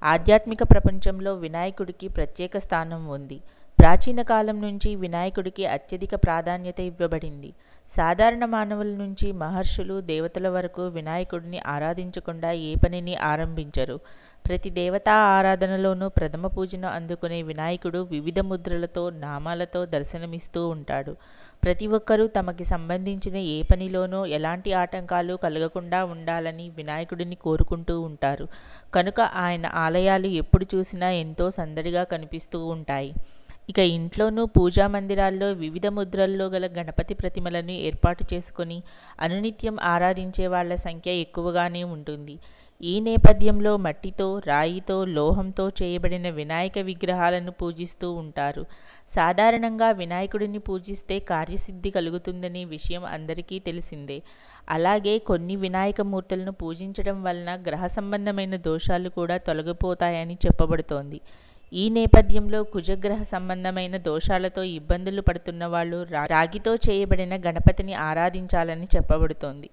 ఆధ్యాత్మిక ప్రపంచంలో వినాయకుడికి ప్రత్యేక స్థానం ఉంది. ప్రాచీన కాలం నుంచి వినాయకుడికి అత్యధిక ప్రాధాన్యత ఇవ్వబడింది. సాధారణ మానవుల నుంచి మహర్షులు, దేవతల వరకు వినాయకుడిని ఆరాధించకుండా ఏ పనిని ఆరంభించరు. ప్రతి దేవతా ఆరాధనలోనూ ప్రథమ పూజను అందుకునే వినాయకుడు వివిధ ముద్రలతో, నామాలతో దర్శనమిస్తూ ఉంటాడు. ప్రతి ఒక్కరూ తమకి సంబంధించిన ఏ పనిలోనూ ఎలాంటి ఆటంకాలు కలగకుండా ఉండాలని వినాయకుడిని కోరుకుంటూ ఉంటారు. కనుక ఆయన ఆలయాలు ఎప్పుడు చూసినా ఎంతో సందడిగా కనిపిస్తూ ఉంటాయి. ఇక ఇంట్లోనూ, పూజా మందిరాల్లో వివిధ ముద్రల్లో గల గణపతి ప్రతిమలను ఏర్పాటు చేసుకొని అనునిత్యం ఆరాధించే వాళ్ల సంఖ్య ఎక్కువగానే ఉంటుంది. ఈ నేపథ్యంలో మట్టితో, రాయితో, లోహంతో చేయబడిన వినాయక విగ్రహాలను పూజిస్తూ ఉంటారు. సాధారణంగా వినాయకుడిని పూజిస్తే కార్యసిద్ధి కలుగుతుందనే విషయం అందరికీ తెలిసిందే. అలాగే కొన్ని వినాయక మూర్తులను పూజించడం వలన గ్రహ సంబంధమైన దోషాలు కూడా తొలగిపోతాయని చెప్పబడుతోంది. ఈ నేపథ్యంలో కుజగ్రహ సంబంధమైన దోషాలతో ఇబ్బందులు పడుతున్న వాళ్ళు రాగితో చేయబడిన గణపతిని ఆరాధించాలని చెప్పబడుతోంది.